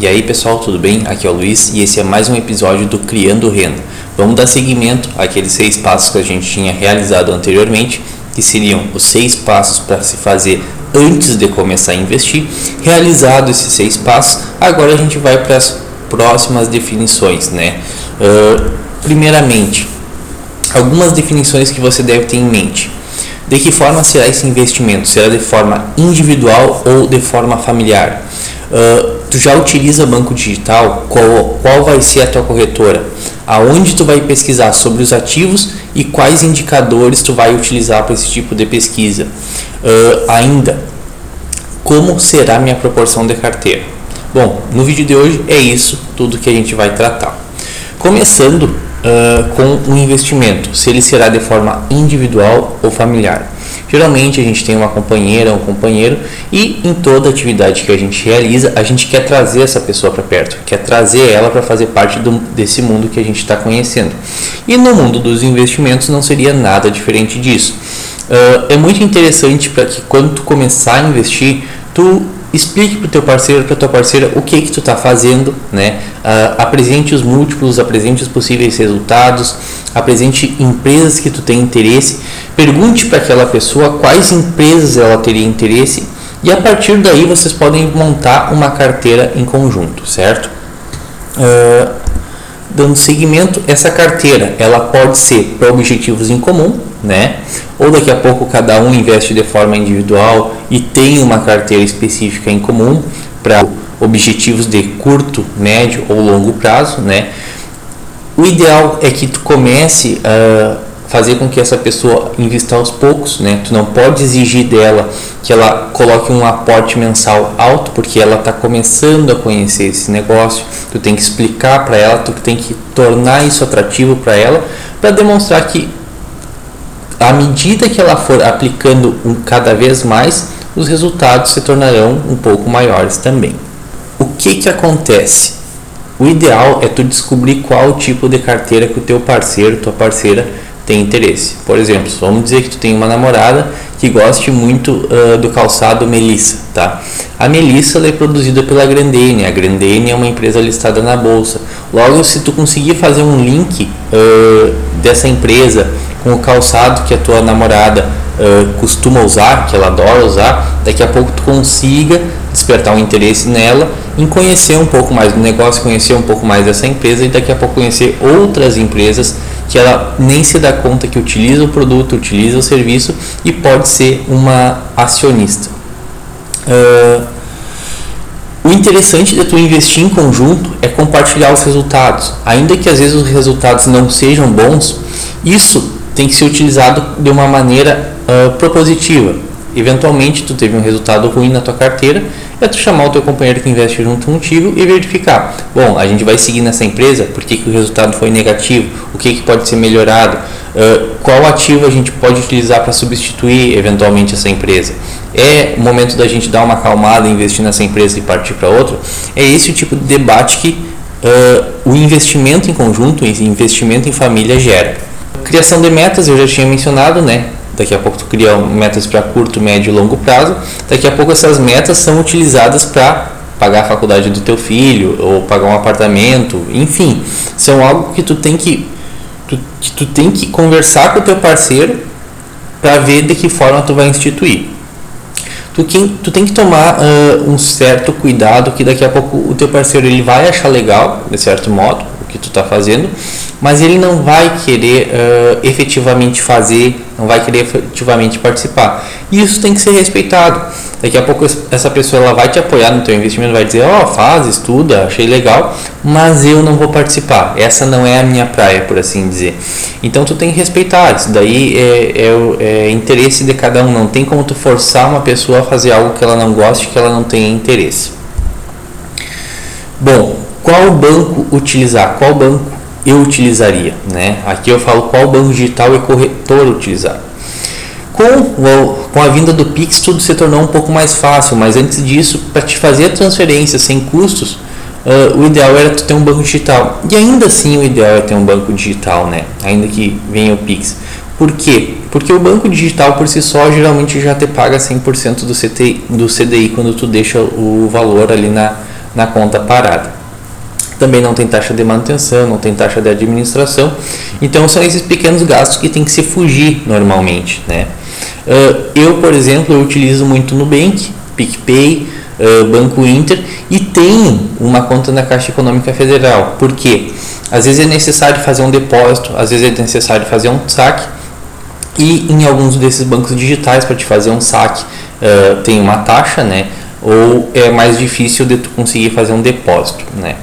E aí pessoal, tudo bem? Aqui é o Luiz e esse é mais um episódio do Criando Renda. Vamos dar seguimento àqueles 6 passos que a gente tinha realizado anteriormente, que seriam os 6 passos para se fazer antes de começar a investir. Realizado esses 6 passos, agora a gente vai para as próximas definições, né? Primeiramente, algumas definições que você deve ter em mente. De que forma será esse investimento? Será de forma individual ou de forma familiar? Tu já utiliza banco digital? Qual vai ser a tua corretora? Aonde tu vai pesquisar sobre os ativos e quais indicadores tu vai utilizar para esse tipo de pesquisa? Ainda, como será a minha proporção de carteira? Bom, no vídeo de hoje é isso tudo que a gente vai tratar. Começando com o investimento, se ele será de forma individual ou familiar. Geralmente a gente tem uma companheira ou um companheiro e em toda atividade que a gente realiza, a gente quer trazer essa pessoa para perto, quer trazer ela para fazer parte desse mundo que a gente está conhecendo. E no mundo dos investimentos não seria nada diferente disso. É muito interessante para que quando tu começar a investir, tu explique para o teu parceiro, para a tua parceira o que tu está fazendo, né? Apresente os múltiplos, apresente os possíveis resultados, apresente empresas que tu tem interesse, pergunte para aquela pessoa quais empresas ela teria interesse e a partir daí vocês podem montar uma carteira em conjunto, certo? Dando seguimento, essa carteira ela pode ser para objetivos em comum, né? Ou daqui a pouco cada um investe de forma individual e tem uma carteira específica em comum para objetivos de curto, médio ou longo prazo, né? O ideal é que tu comece a fazer com que essa pessoa invista aos poucos, né? Tu não pode exigir dela que ela coloque um aporte mensal alto, porque ela está começando a conhecer esse negócio. Tu tem que explicar para ela, tu tem que tornar isso atrativo para ela, para demonstrar que à medida que ela for aplicando cada vez mais, os resultados se tornarão um pouco maiores também. O que acontece? O ideal é tu descobrir qual tipo de carteira que o teu parceiro, tua parceira tem interesse. Por exemplo, vamos dizer que tu tem uma namorada que goste muito do calçado Melissa, tá? A Melissa ela é produzida pela Grendene. A Grendene é uma empresa listada na bolsa. Logo, se tu conseguir fazer um link dessa empresa com o calçado que a tua namorada costuma usar, que ela adora usar, daqui a pouco tu consiga despertar um interesse nela em conhecer um pouco mais do negócio, conhecer um pouco mais dessa empresa e daqui a pouco conhecer outras empresas que ela nem se dá conta que utiliza o produto, utiliza o serviço e pode ser uma acionista. O interessante de tu investir em conjunto é compartilhar os resultados, ainda que às vezes os resultados não sejam bons, isso tem que ser utilizado de uma maneira propositiva. Eventualmente tu teve um resultado ruim na tua carteira, é tu chamar o teu companheiro que investe junto contigo e verificar, bom, a gente vai seguir nessa empresa, por que o resultado foi negativo, o que pode ser melhorado, qual ativo a gente pode utilizar para substituir eventualmente essa empresa. É o momento da gente dar uma acalmada, investir nessa empresa e partir para outra. É esse o tipo de debate que o investimento em conjunto, o investimento em família gera. Criação de metas, eu já tinha mencionado, né? Daqui a pouco tu cria metas para curto, médio e longo prazo. Daqui a pouco essas metas são utilizadas para pagar a faculdade do teu filho ou pagar um apartamento, enfim, são algo que tu tem que conversar com o teu parceiro para ver de que forma tu vai instituir. Tu tem que tomar um certo cuidado, que daqui a pouco o teu parceiro ele vai achar legal, de certo modo, o que tu está fazendo, mas ele não vai querer efetivamente fazer, não vai querer efetivamente participar. E isso tem que ser respeitado. Daqui a pouco essa pessoa ela vai te apoiar no teu investimento, vai dizer, faz, estuda, achei legal, mas eu não vou participar. Essa não é a minha praia, por assim dizer. Então tu tem que respeitar. Isso daí é interesse de cada um. Não tem como tu forçar uma pessoa a fazer algo que ela não goste, que ela não tenha interesse. Bom, qual banco utilizar? Qual banco eu utilizaria, né? Aqui eu falo qual banco digital e corretor utilizar. Com a vinda do Pix tudo se tornou um pouco mais fácil, mas antes disso, para te fazer a transferência sem custos, o ideal era tu ter um banco digital. E ainda assim o ideal é ter um banco digital, né? Ainda que venha o Pix. Por quê? Porque o banco digital por si só geralmente já te paga 100% do CDI quando tu deixa o valor ali na conta parada. Também não tem taxa de manutenção, não tem taxa de administração. Então são esses pequenos gastos que tem que se fugir normalmente, né? Eu, por exemplo, eu utilizo muito Nubank, PicPay, Banco Inter e tenho uma conta na Caixa Econômica Federal. Por quê? Às vezes é necessário fazer um depósito, às vezes é necessário fazer um saque, e em alguns desses bancos digitais, para te fazer um saque, tem uma taxa, né? Ou é mais difícil de tu conseguir fazer um depósito, né?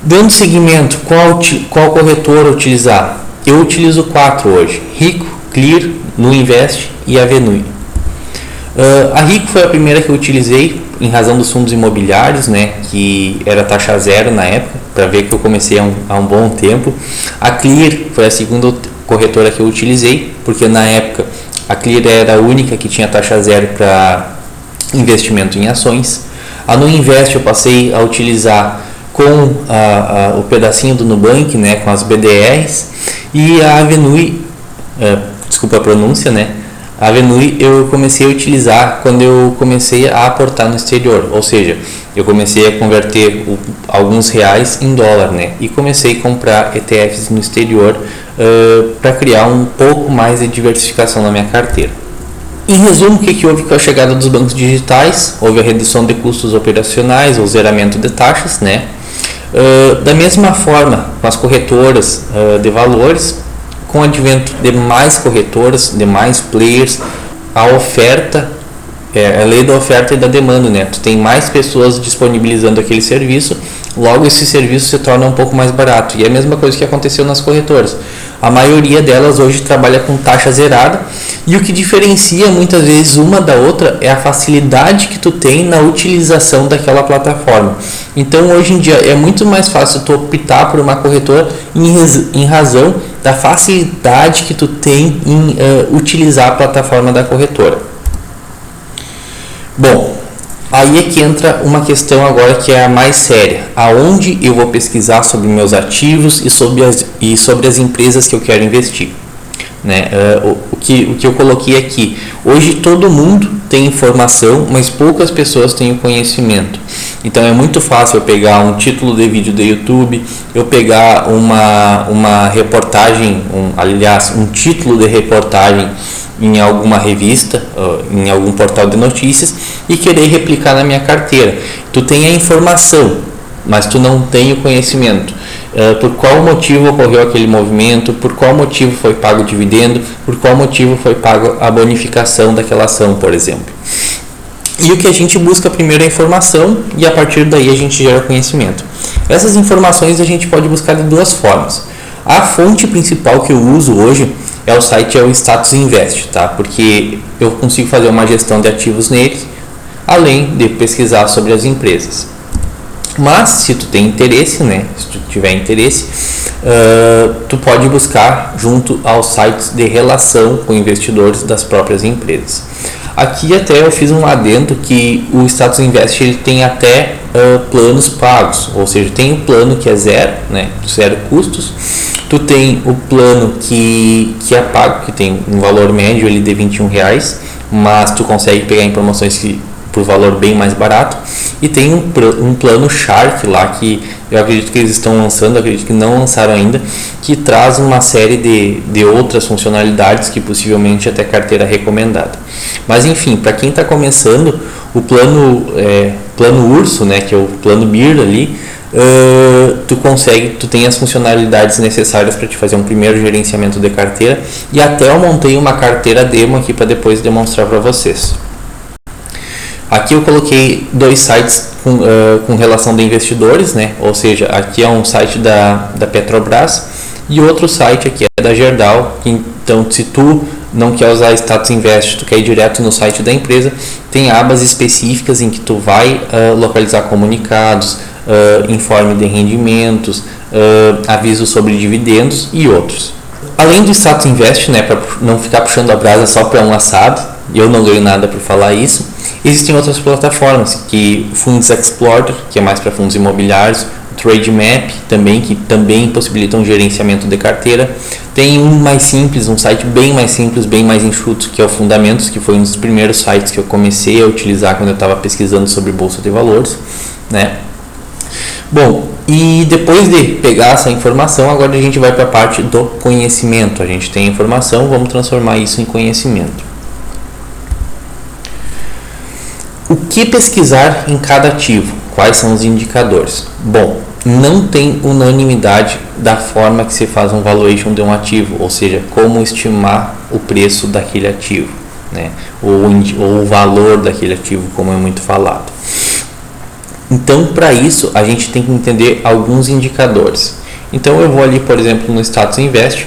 Dando seguimento, qual corretora utilizar? Eu utilizo 4 hoje: Rico, Clear, Nuinvest e Avenue. A Rico foi a primeira que eu utilizei em razão dos fundos imobiliários, né, que era taxa zero na época, para ver que eu comecei há um bom tempo. A Clear foi a segunda corretora que eu utilizei, porque na época a Clear era a única que tinha taxa zero para investimento em ações. A Nuinvest eu passei a utilizar com o pedacinho do Nubank, né, com as BDRs, e a Avenue, desculpa a pronúncia, né, a Avenue eu comecei a utilizar quando eu comecei a aportar no exterior, ou seja, eu comecei a converter alguns reais em dólar, né, e comecei a comprar ETFs no exterior para criar um pouco mais de diversificação na minha carteira. Em resumo, o que houve com a chegada dos bancos digitais? Houve a redução de custos operacionais ou zeramento de taxas, né? Da mesma forma, com as corretoras de valores, com o advento de mais corretoras, de mais players, a oferta, a lei da oferta e da demanda, né? Tu tem mais pessoas disponibilizando aquele serviço, logo esse serviço se torna um pouco mais barato. E é a mesma coisa que aconteceu nas corretoras. A maioria delas hoje trabalha com taxa zerada, e o que diferencia muitas vezes uma da outra é a facilidade que tu tem na utilização daquela plataforma. Então hoje em dia é muito mais fácil tu optar por uma corretora em razão da facilidade que tu tem em utilizar a plataforma da corretora. Bom, aí é que entra uma questão agora que é a mais séria. Aonde eu vou pesquisar sobre meus ativos e sobre as empresas que eu quero investir? Né? O que eu coloquei aqui, hoje todo mundo tem informação, mas poucas pessoas têm o conhecimento. Então é muito fácil eu pegar um título de vídeo do YouTube, eu pegar uma reportagem, um título de reportagem em alguma revista, em algum portal de notícias e querer replicar na minha carteira. Tu tem a informação, mas tu não tem o conhecimento. Por qual motivo ocorreu aquele movimento, por qual motivo foi pago o dividendo, por qual motivo foi pago a bonificação daquela ação, por exemplo. E o que a gente busca primeiro é a informação e a partir daí a gente gera conhecimento. Essas informações a gente pode buscar de duas formas. A fonte principal que eu uso hoje é o site Status Invest, tá? Porque eu consigo fazer uma gestão de ativos neles, além de pesquisar sobre as empresas. Mas se tu tem interesse, né? Se tu tiver interesse, tu pode buscar junto aos sites de relação com investidores das próprias empresas. Aqui até eu fiz um adendo que o Status Invest ele tem até planos pagos, ou seja, tem o plano que é zero, né? Zero custos. Tu tem o plano que é pago, que tem um valor médio ali de R$21, mas tu consegue pegar em promoções por valor bem mais barato. E tem um plano Shark lá que eu acredito que eles estão lançando, acredito que não lançaram ainda, que traz uma série de outras funcionalidades que possivelmente até carteira recomendada. Mas enfim, para quem está começando, o plano Urso, né, que é o plano BIR ali, tu tem as funcionalidades necessárias para te fazer um primeiro gerenciamento de carteira, e até eu montei uma carteira demo aqui para depois demonstrar para vocês. Aqui eu coloquei dois sites com relação de investidores, né? Ou seja, aqui é um site da Petrobras e outro site aqui é da Gerdau. Então, se tu não quer usar Status Invest, tu quer ir direto no site da empresa, tem abas específicas em que tu vai localizar comunicados, informe de rendimentos, aviso sobre dividendos e outros. Além do Status Invest, né, para não ficar puxando a brasa só para um assado, e eu não ganho nada por falar isso, existem outras plataformas, que Funds Explorer, que é mais para fundos imobiliários, Trade Map também, que também possibilitam um gerenciamento de carteira. Tem um site bem mais simples, bem mais enxuto, que é o Fundamentos, que foi um dos primeiros sites que eu comecei a utilizar quando eu estava pesquisando sobre Bolsa de Valores. né? Bom, e depois de pegar essa informação, agora a gente vai para a parte do conhecimento. A gente tem informação, vamos transformar isso em conhecimento. O que pesquisar em cada ativo? Quais são os indicadores? Bom, não tem unanimidade da forma que se faz um valuation de um ativo, ou seja, como estimar o preço daquele ativo, né? ou o valor daquele ativo, como é muito falado. Então, para isso, a gente tem que entender alguns indicadores. Então, eu vou ali, por exemplo, no Status Invest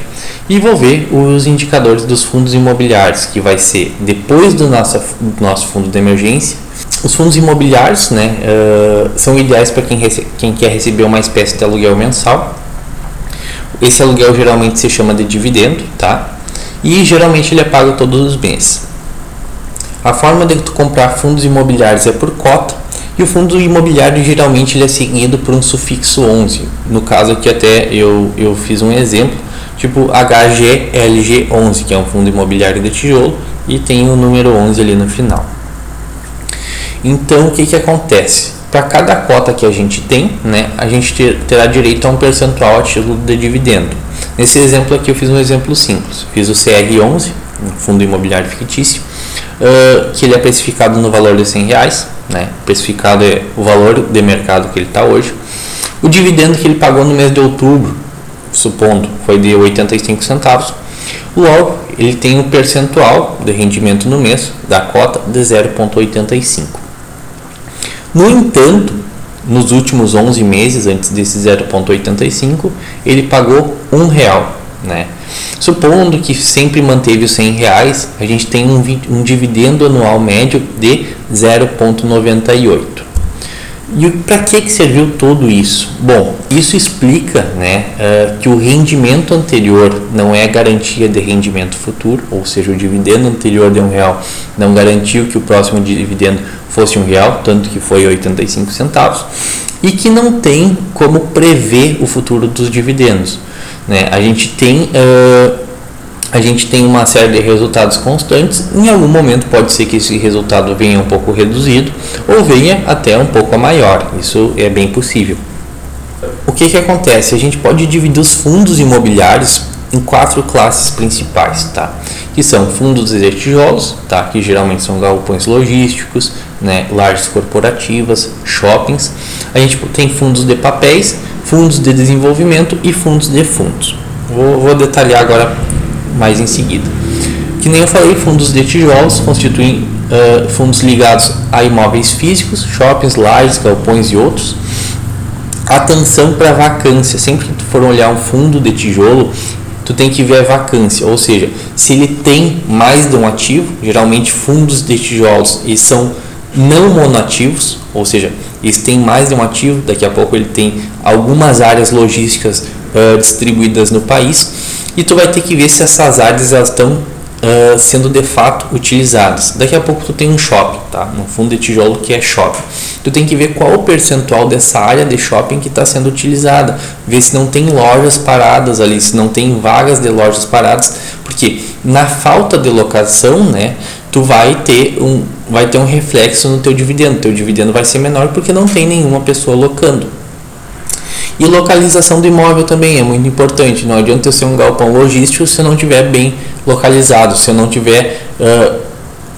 e vou ver os indicadores dos fundos imobiliários, que vai ser depois do nosso fundo de emergência. Os fundos imobiliários, né, são ideais para quem quer receber uma espécie de aluguel mensal. Esse aluguel geralmente se chama de dividendo, tá? E geralmente ele é pago todos os meses. A forma de tu comprar fundos imobiliários é por cota. E o fundo imobiliário geralmente ele é seguido por um sufixo 11. No caso aqui até eu fiz um exemplo, tipo HGLG11, que é um fundo imobiliário de tijolo, e tem o número 11 ali no final. Então o que acontece? Para cada cota que a gente tem, né, a gente terá direito a um percentual a título de dividendo. Nesse exemplo aqui eu fiz um exemplo simples. Fiz o CR11, um fundo imobiliário fictício, que ele é precificado no valor de R$100, né? Precificado é o valor de mercado que ele está hoje. O dividendo que ele pagou no mês de outubro, supondo, foi de 85 centavos. Logo, ele tem um percentual de rendimento no mês da cota de 0,85. No entanto, nos últimos 11 meses, antes desse 0,85, ele pagou R$1, né? Supondo que sempre manteve os R$100, a gente tem um dividendo anual médio de 0,98. E para que serviu tudo isso? Bom, isso explica, né, que o rendimento anterior não é garantia de rendimento futuro, ou seja, o dividendo anterior de R$1 não garantiu que o próximo dividendo fosse R$1, tanto que foi 85 centavos, e que não tem como prever o futuro dos dividendos, né? A gente tem uma série de resultados constantes. Em algum momento pode ser que esse resultado venha um pouco reduzido ou venha até um pouco maior. Isso é bem possível. O que acontece? A gente pode dividir os fundos imobiliários em 4 classes principais, tá? Que são fundos de tijolos, tá? Que geralmente são galpões logísticos, né? Lajes corporativas, shoppings. A gente tem fundos de papéis, fundos de desenvolvimento e fundos de fundos. Vou detalhar agora mais em seguida. Que nem eu falei, fundos de tijolos constituem fundos ligados a imóveis físicos, shoppings, lajes, galpões e outros. Atenção para vacância. Sempre que tu for olhar um fundo de tijolo, tu tem que ver a vacância, ou seja, se ele tem mais de um ativo. Geralmente fundos de tijolos eles são não monoativos, ou seja, eles têm mais de um ativo. Daqui a pouco ele tem algumas áreas logísticas distribuídas no país, e tu vai ter que ver se essas áreas elas estão sendo de fato utilizadas. Daqui a pouco tu tem um shopping, tá? Um fundo de tijolo que é shopping. Tu tem que ver qual o percentual dessa área de shopping que está sendo utilizada, ver se não tem lojas paradas ali, se não tem vagas de lojas paradas, porque na falta de locação, né, tu vai ter um reflexo no teu dividendo. Teu dividendo vai ser menor porque não tem nenhuma pessoa locando. E localização do imóvel também é muito importante. Não adianta eu ser um galpão logístico se eu não estiver bem localizado, se eu não estiver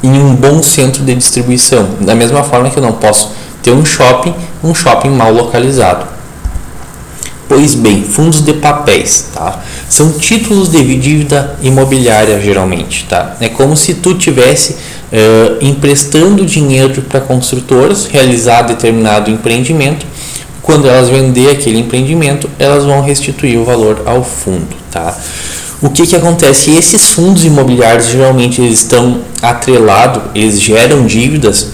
em um bom centro de distribuição. Da mesma forma que eu não posso ter um shopping mal localizado. Pois bem, fundos de papéis, tá? São títulos de dívida imobiliária geralmente, tá? É como se tu tivesse emprestando dinheiro para construtoras realizar determinado empreendimento. Quando elas vender aquele empreendimento, elas vão restituir o valor ao fundo, tá? O que acontece? Esses fundos imobiliários geralmente eles estão atrelados, eles geram dívidas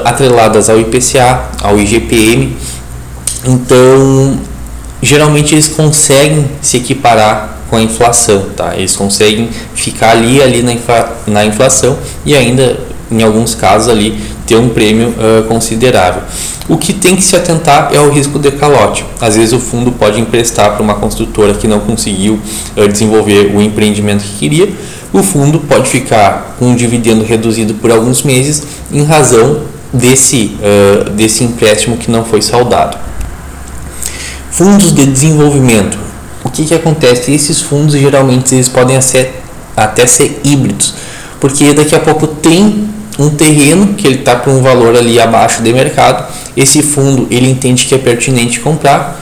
atreladas ao IPCA, ao IGPM. Então, geralmente eles conseguem se equiparar com a inflação, tá? Eles conseguem ficar ali na inflação e ainda, em alguns casos ali, ter um prêmio considerável. O que tem que se atentar é o risco de calote. Às vezes o fundo pode emprestar para uma construtora que não conseguiu desenvolver o empreendimento que queria. O fundo pode ficar com um dividendo reduzido por alguns meses em razão desse empréstimo que não foi saldado. Fundos de desenvolvimento. O que acontece? Esses fundos geralmente eles podem até ser híbridos, porque daqui a pouco tem um terreno que ele está por um valor ali abaixo de mercado, esse fundo ele entende que é pertinente compra,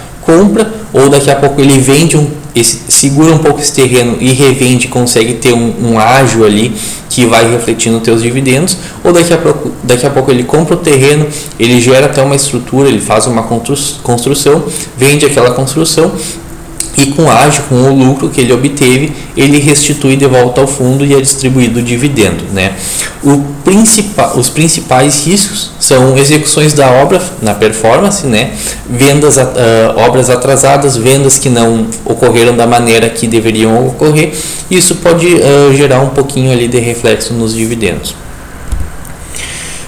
ou daqui a pouco ele vende segura um pouco esse terreno e revende, consegue ter um ágio ali que vai refletir nos teus dividendos, ou daqui a pouco ele compra o terreno, ele gera até uma estrutura, ele faz uma construção, vende aquela construção e com o lucro que ele obteve, ele restitui de volta ao fundo e é distribuído o dividendo, né? Os principais riscos são execuções da obra na performance, né? Obras atrasadas, vendas que não ocorreram da maneira que deveriam ocorrer. Isso pode gerar um pouquinho ali de reflexo nos dividendos.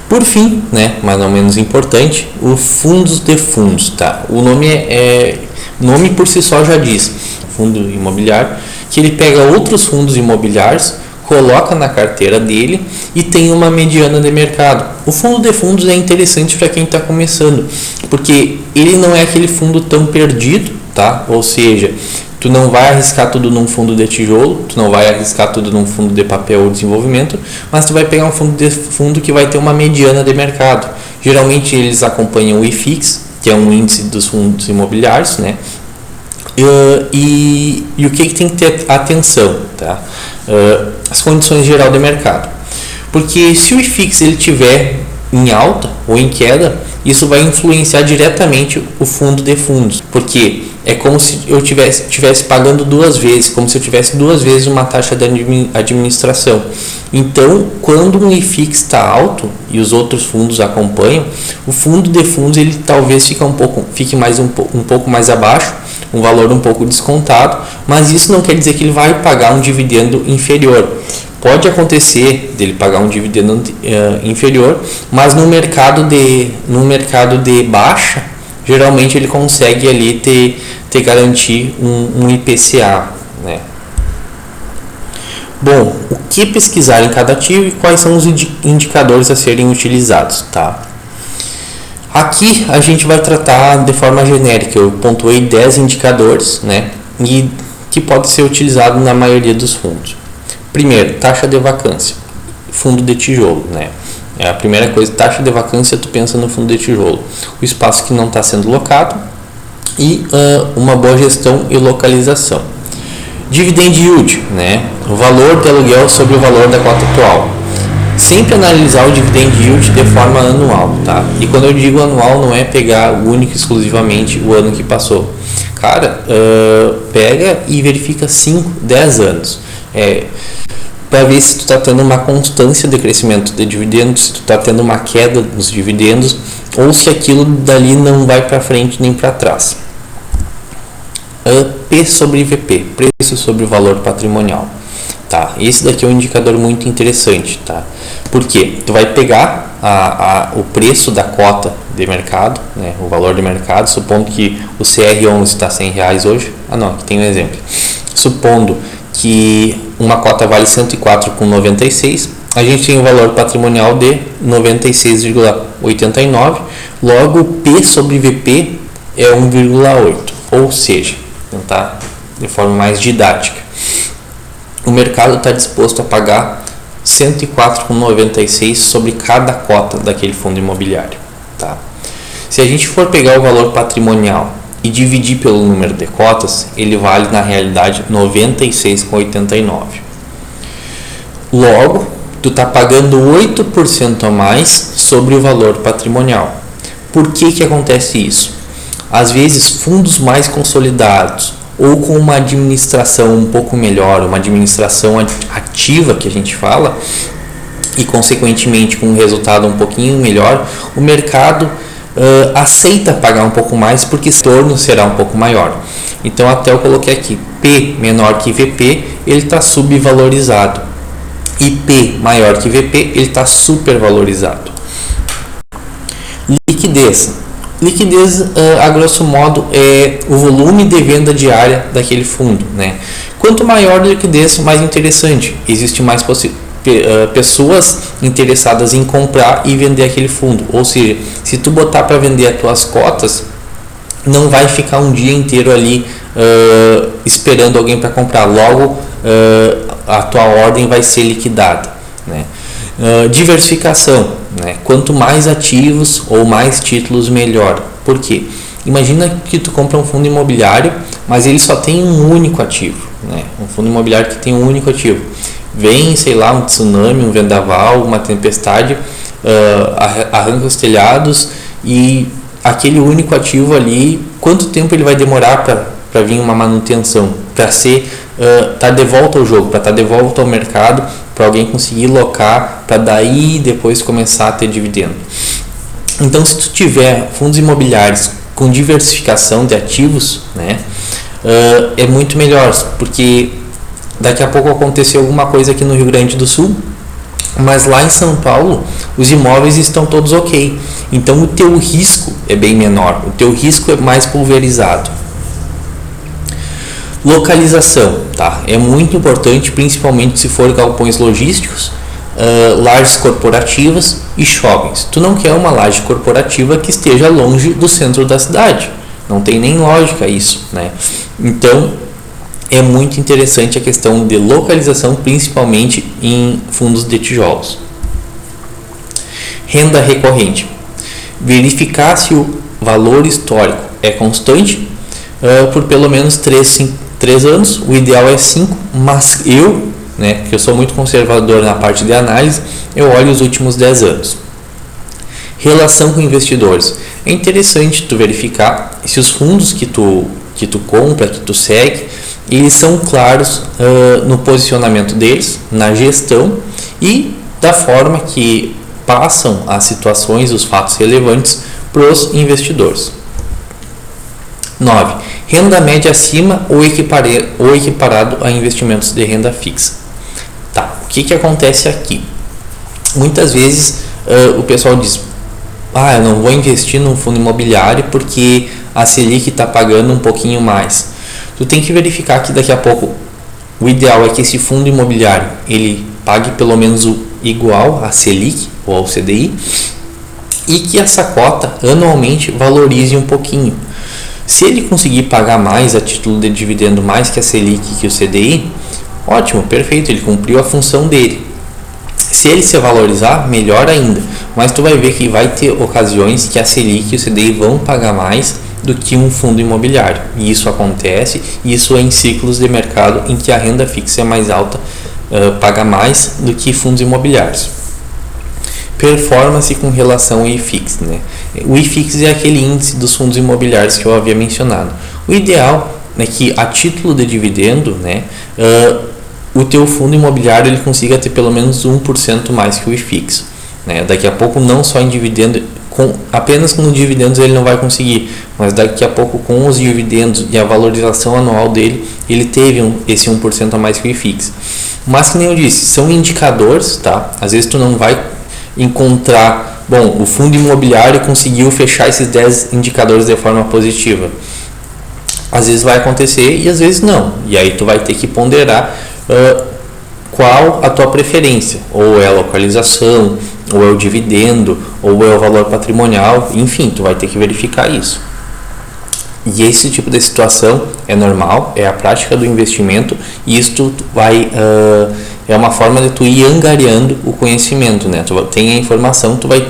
Por fim, né, mais ou menos importante, os fundos de fundos, tá? O nome por si só já diz, fundo imobiliário, que ele pega outros fundos imobiliários, coloca na carteira dele e tem uma mediana de mercado. O fundo de fundos é interessante para quem está começando, porque ele não é aquele fundo tão perdido, tá? Ou seja, tu não vai arriscar tudo num fundo de tijolo, tu não vai arriscar tudo num fundo de papel ou desenvolvimento, mas tu vai pegar um fundo que vai ter uma mediana de mercado. Geralmente eles acompanham o IFIX, que é um índice dos fundos imobiliários, né? E o que tem que ter atenção, tá? As condições geral de mercado. Porque se o IFIX ele tiver em alta ou em queda, isso vai influenciar diretamente o fundo de fundos, porque é como se eu tivesse pagando duas vezes, como se eu tivesse duas vezes uma taxa de administração. Então, quando um IFIX está alto e os outros fundos acompanham, o fundo de fundos ele talvez fique um pouco mais abaixo, um valor um pouco descontado, mas isso não quer dizer que ele vai pagar um dividendo inferior. Pode acontecer dele pagar um dividendo inferior, mas no mercado de baixa, geralmente ele consegue ali garantir um IPCA, né? Bom, o que pesquisar em cada ativo e quais são os indicadores a serem utilizados, tá? Aqui a gente vai tratar de forma genérica, eu pontuei 10 indicadores, né? E que pode ser utilizado na maioria dos fundos. Primeiro, taxa de vacância, fundo de tijolo, né? É a primeira coisa, taxa de vacância, tu pensa no fundo de tijolo, o espaço que não está sendo locado e uma boa gestão e localização. Dividend yield, né? O valor de aluguel sobre o valor da cota atual. Sempre analisar o dividend yield de forma anual, tá? E quando eu digo anual, não é pegar único exclusivamente o ano que passou. Cara, pega e verifica 5, 10 anos. Para ver se tu está tendo uma constância de crescimento de dividendos, se tu está tendo uma queda nos dividendos, ou se aquilo dali não vai para frente nem para trás. P sobre VP, preço sobre o valor patrimonial. Tá? Esse daqui é um indicador muito interessante, tá? Porque tu vai pegar o preço da cota de mercado, né? O valor de mercado, supondo que o CR11 está R$100 hoje. Aqui tem um exemplo. Supondo que uma cota vale 104,96, a gente tem um valor patrimonial de 96,89, logo P sobre VP é 1,8, ou seja, tentar de forma mais didática, o mercado está disposto a pagar 104,96 sobre cada cota daquele fundo imobiliário, tá? Se a gente for pegar o valor patrimonial e dividir pelo número de cotas, ele vale na realidade 96,89. Logo, tu está pagando 8% a mais sobre o valor patrimonial. Por que acontece isso? Às vezes, fundos mais consolidados ou com uma administração um pouco melhor, uma administração ativa que a gente fala, e consequentemente com um resultado um pouquinho melhor, o mercado aceita pagar um pouco mais porque o retorno será um pouco maior. Então até eu coloquei aqui, P menor que VP, ele está subvalorizado, e P maior que VP, ele está supervalorizado. Liquidez, a grosso modo, é o volume de venda diária daquele fundo, né? Quanto maior a liquidez, mais interessante, existe mais pessoas interessadas em comprar e vender aquele fundo. Ou seja, se tu botar para vender as tuas cotas, não vai ficar um dia inteiro ali esperando alguém para comprar. Logo a tua ordem vai ser liquidada, né? Diversificação, né? Quanto mais ativos ou mais títulos, melhor. Por quê? Imagina que tu compra um fundo imobiliário, mas ele só tem um único ativo, né? Um fundo imobiliário que tem um único ativo. Vem, sei lá, um tsunami, um vendaval, uma tempestade, arranca os telhados e aquele único ativo ali, quanto tempo ele vai demorar para vir uma manutenção, para ser tá de volta ao jogo, para estar de volta ao mercado, para alguém conseguir locar, para daí depois começar a ter dividendo. Então, se tu tiver fundos imobiliários com diversificação de ativos, né, é muito melhor, porque daqui a pouco aconteceu alguma coisa aqui no Rio Grande do Sul, mas lá em São Paulo os imóveis estão todos ok, então o teu risco é bem menor, o teu risco é mais pulverizado. Localização, tá? É muito importante, principalmente se for galpões logísticos, lajes corporativas e shoppings. Tu não quer uma laje corporativa que esteja longe do centro da cidade, não tem nem lógica isso, né? Então é muito interessante a questão de localização, principalmente em fundos de tijolos. Renda recorrente. Verificar se o valor histórico é constante por pelo menos 3 anos, o ideal é 5, mas que eu sou muito conservador na parte de análise, eu olho os últimos 10 anos. Relação com investidores. É interessante tu verificar se os fundos que tu compra, que tu segue, eles são claros no posicionamento deles, na gestão e da forma que passam as situações, os fatos relevantes para os investidores. 9. Renda média acima ou equiparado a investimentos de renda fixa. Tá, o que acontece aqui? Muitas vezes o pessoal diz, eu não vou investir num fundo imobiliário porque a Selic está pagando um pouquinho mais. Tu tem que verificar que daqui a pouco o ideal é que esse fundo imobiliário ele pague pelo menos o igual à Selic ou ao CDI e que essa cota anualmente valorize um pouquinho. Se ele conseguir pagar mais a título de dividendo, mais que a Selic e que o CDI, ótimo, perfeito, ele cumpriu a função dele. Se ele se valorizar, melhor ainda, mas tu vai ver que vai ter ocasiões que a Selic e o CDI vão pagar mais do que um fundo imobiliário, e isso acontece, isso é em ciclos de mercado em que a renda fixa é mais alta, paga mais do que fundos imobiliários. Performance com relação ao IFIX, né? O IFIX é aquele índice dos fundos imobiliários que eu havia mencionado. O ideal é que a título de dividendo, né, o teu fundo imobiliário ele consiga ter pelo menos 1% mais que o IFIX, né? Daqui a pouco não só em dividendo, apenas com dividendos ele não vai conseguir, mas daqui a pouco com os dividendos e a valorização anual dele, ele teve esse 1% a mais que o IFIX. Mas que nem eu disse, são indicadores, tá? Às vezes tu não vai encontrar, o fundo imobiliário conseguiu fechar esses 10 indicadores de forma positiva. Às vezes vai acontecer e às vezes não. E aí tu vai ter que ponderar qual a tua preferência, ou é a localização, ou é o dividendo, ou é o valor patrimonial, enfim, tu vai ter que verificar isso. E esse tipo de situação é normal, é a prática do investimento, e isso vai é uma forma de tu ir angariando o conhecimento, né? Tu tem a informação, tu vai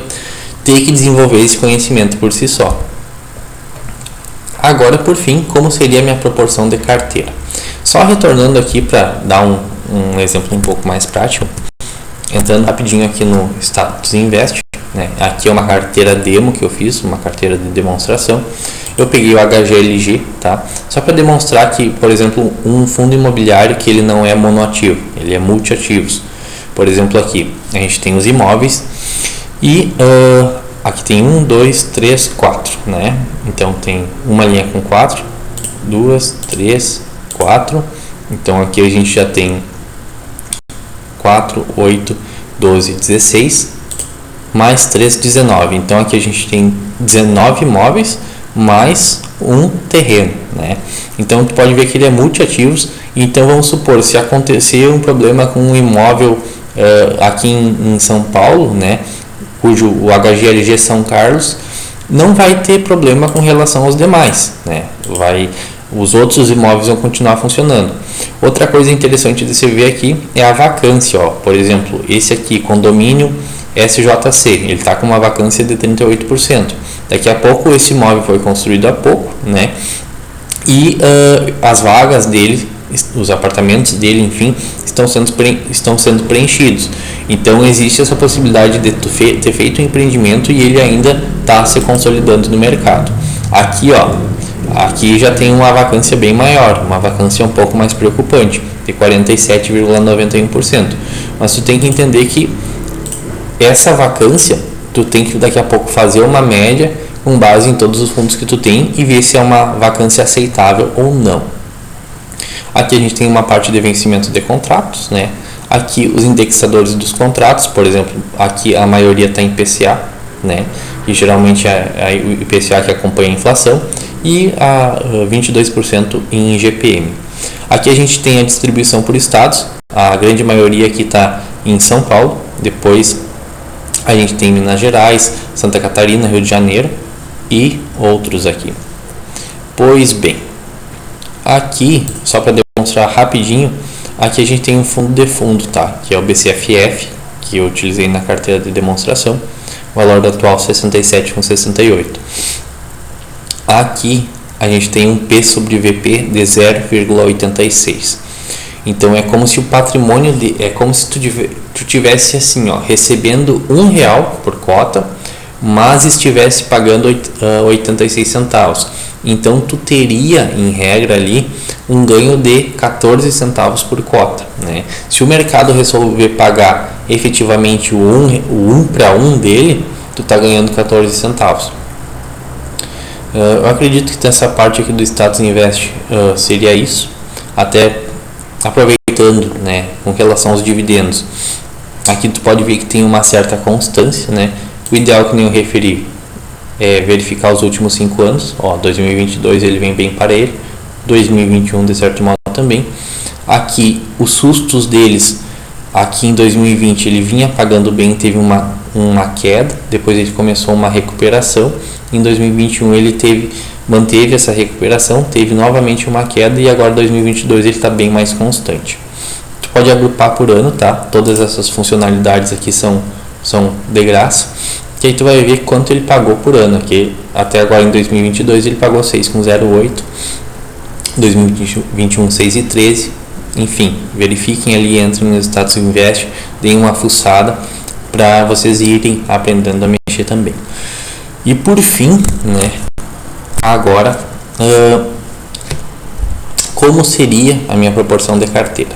ter que desenvolver esse conhecimento por si só. Agora, por fim, como seria a minha proporção de carteira? Só retornando aqui para dar um exemplo um pouco mais prático, entrando rapidinho aqui no Status Invest, né? Aqui é uma carteira demo que eu fiz, uma carteira de demonstração. Eu peguei o HGLG, tá? Só para demonstrar que, por exemplo, um fundo imobiliário que ele não é monoativo, ele é multiativos. Por exemplo, aqui a gente tem os imóveis e aqui tem 1, 2, 3, 4, né? Então tem uma linha com 4, 2, 3, 4. Então aqui a gente já tem 4, 8, 12, 16, mais 3, 19. Então aqui a gente tem 19 imóveis mais um terreno, né? Então tu pode ver que ele é multiativos. Então vamos supor, se acontecer um problema com um imóvel aqui em São Paulo, né, cujo o HGLG São Carlos não vai ter problema com relação aos demais, né? Os outros imóveis vão continuar funcionando. Outra coisa interessante de se ver aqui é a vacância, ó. Por exemplo, esse aqui, condomínio SJC, ele está com uma vacância de 38%. Daqui a pouco esse imóvel foi construído há pouco, né? E as vagas dele, os apartamentos dele, enfim, estão sendo preenchidos. Então existe essa possibilidade de tu ter feito um empreendimento e ele ainda está se consolidando no mercado. Aqui, ó, aqui já tem uma vacância bem maior, uma vacância um pouco mais preocupante, de 47,91%. Mas tu tem que entender que essa vacância, tu tem que daqui a pouco fazer uma média com base em todos os fundos que tu tem e ver se é uma vacância aceitável ou não. Aqui a gente tem uma parte de vencimento de contratos, né? Aqui os indexadores dos contratos, por exemplo, aqui a maioria está em IPCA, né? Que geralmente é o IPCA que acompanha a inflação, e a 22% em IGPM. Aqui a gente tem a distribuição por estados, a grande maioria aqui está em São Paulo, depois a gente tem Minas Gerais, Santa Catarina, Rio de Janeiro e outros aqui. Pois bem, aqui, só para demonstrar rapidinho, aqui a gente tem um fundo de fundo, tá? Que é o BCFF, que eu utilizei na carteira de demonstração, o valor atual 67,68. Aqui a gente tem um P sobre VP de 0,86. Então é como se o patrimônio é como se tu tivesse assim, ó, recebendo R$1 por cota, mas estivesse pagando 86 centavos. Então tu teria em regra ali um ganho de 14 centavos por cota, né? Se o mercado resolver pagar efetivamente o 1 para 1 dele, tu tá ganhando 14 centavos. Eu acredito que nessa parte aqui do Status Invest seria isso, até aproveitando, né, com relação aos dividendos. Aqui tu pode ver que tem uma certa constância, né? O ideal, que nem eu referi, é verificar os últimos 5 anos. Ó, 2022 ele vem bem para ele, 2021 de certo modo também. Aqui os sustos deles, aqui em 2020 ele vinha pagando bem, teve uma queda, depois ele começou uma recuperação. Em 2021 ele manteve essa recuperação, teve novamente uma queda, e agora em 2022 ele está bem mais constante. Tu pode agrupar por ano, tá? Todas essas funcionalidades aqui são de graça, que aí tu vai ver quanto ele pagou por ano. Aqui até agora em 2022 ele pagou 6,08, 2021 6,13. Enfim, verifiquem ali, entrem no Status Invest, deem uma fuçada para vocês irem aprendendo a mexer também. E por fim, né, agora, como seria a minha proporção de carteira?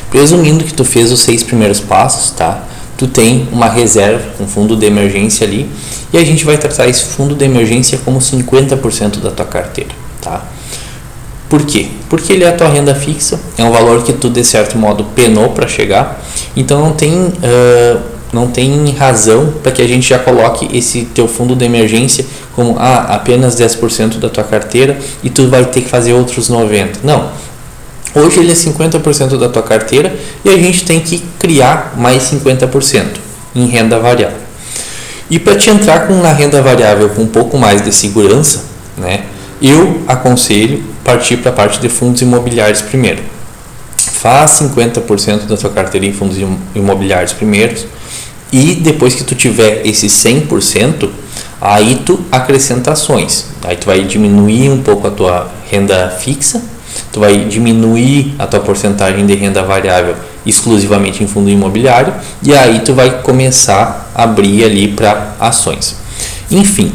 Presumindo que tu fez os 6 primeiros passos, tá? Tu tem uma reserva, um fundo de emergência ali, e a gente vai tratar esse fundo de emergência como 50% da tua carteira, tá? Por quê? Porque ele é a tua renda fixa, é um valor que tu de certo modo penou para chegar, então não tem razão para que a gente já coloque esse teu fundo de emergência como apenas 10% da tua carteira e tu vai ter que fazer outros 90%. Não. Hoje ele é 50% da tua carteira e a gente tem que criar mais 50% em renda variável. E para te entrar na renda variável com um pouco mais de segurança, né, eu aconselho partir para a parte de fundos imobiliários primeiro. Faz 50% da tua carteira em fundos imobiliários primeiros, e depois que tu tiver esse 100%, aí tu acrescenta ações. Aí tu vai diminuir um pouco a tua renda fixa, tu vai diminuir a tua porcentagem de renda variável exclusivamente em fundo imobiliário, e aí tu vai começar a abrir ali para ações. Enfim,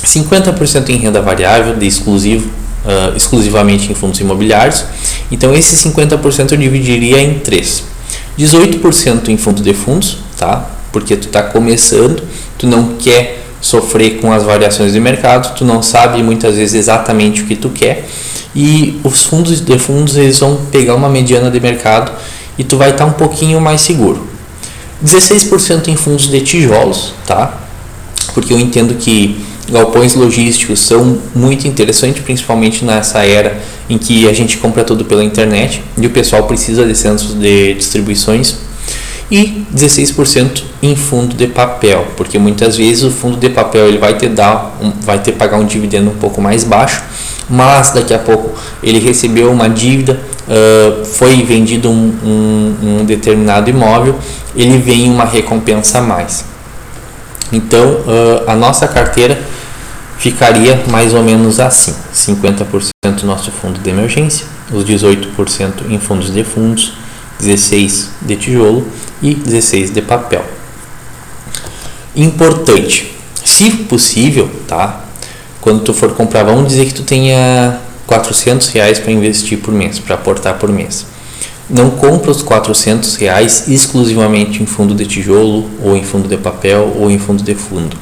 50% em renda variável de exclusivamente em fundos imobiliários. Então esse 50% eu dividiria em 3. 18% em fundo de fundos, tá? Porque tu está começando, tu não quer sofrer com as variações de mercado, tu não sabe muitas vezes exatamente o que tu quer, e os fundos de fundos eles vão pegar uma mediana de mercado e tu vai estar um pouquinho mais seguro. 16% em fundos de tijolos, tá? Porque eu entendo que galpões logísticos são muito interessantes, principalmente nessa era em que a gente compra tudo pela internet e o pessoal precisa de centros de distribuições. e 16% em fundo de papel, porque muitas vezes o fundo de papel ele vai ter que pagar um dividendo um pouco mais baixo, mas daqui a pouco ele recebeu uma dívida, foi vendido um determinado imóvel, ele vem uma recompensa a mais. Então a nossa carteira ficaria mais ou menos assim: 50% nosso fundo de emergência, os 18% em fundos, 16% de tijolo e 16% de papel. Importante, se possível, tá? Quando tu for comprar, vamos dizer que tu tenha R$400 para investir por mês, para aportar por mês. Não compra os R$400 exclusivamente em fundo de tijolo, ou em fundo de papel, ou em fundo de fundo.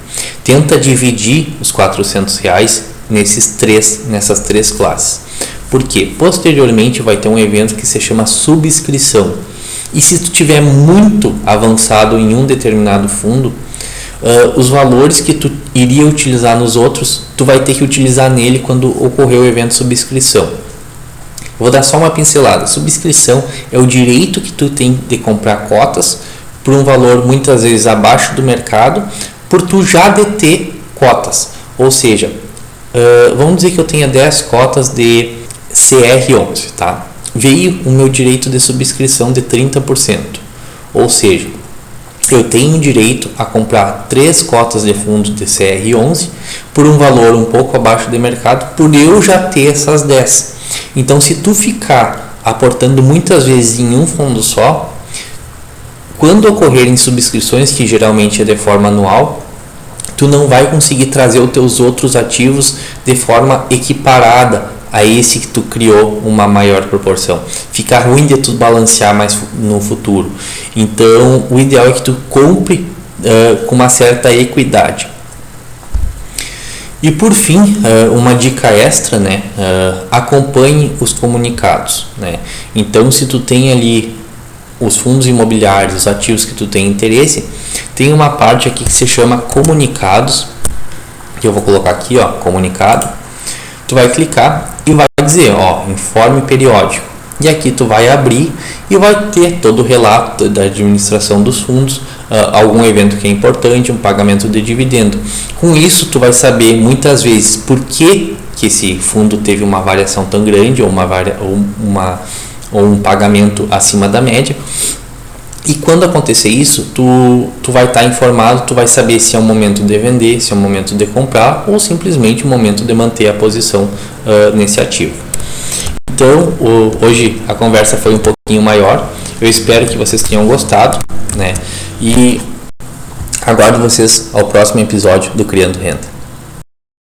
Tenta dividir os R$400 nessas três classes. Porque posteriormente vai ter um evento que se chama subscrição. E se tu tiver muito avançado em um determinado fundo, os valores que tu iria utilizar nos outros, tu vai ter que utilizar nele quando ocorrer o evento subscrição. Vou dar só uma pincelada. Subscrição é o direito que tu tem de comprar cotas por um valor muitas vezes abaixo do mercado, por tu já deter cotas. Ou seja, vamos dizer que eu tenha 10 cotas de CR11, tá? Veio o meu direito de subscrição de 30%. Ou seja, eu tenho direito a comprar 3 cotas de fundo de CR11 por um valor um pouco abaixo do mercado, por eu já ter essas 10. Então, se tu ficar aportando muitas vezes em um fundo só, quando ocorrerem subscrições, que geralmente é de forma anual, tu não vai conseguir trazer os teus outros ativos de forma equiparada a esse que tu criou uma maior proporção. Fica ruim de tu balancear mais no futuro. Então, o ideal é que tu compre com uma certa equidade. E por fim, uma dica extra, né? Acompanhe os comunicados, né? Então, se tu tem ali os fundos imobiliários, os ativos que tu tem interesse, tem uma parte aqui que se chama comunicados, que eu vou colocar aqui, ó, comunicado. Tu vai clicar e vai dizer, ó, informe periódico. E aqui tu vai abrir e vai ter todo o relato da administração dos fundos, algum evento que é importante, um pagamento de dividendo. Com isso tu vai saber muitas vezes por que esse fundo teve uma variação tão grande ou um pagamento acima da média. E quando acontecer isso, tu vai estar informado, tu vai saber se é o momento de vender, se é o momento de comprar ou simplesmente o momento de manter a posição nesse ativo. Então, hoje a conversa foi um pouquinho maior. Eu espero que vocês tenham gostado, né? E aguardo vocês ao próximo episódio do Criando Renda.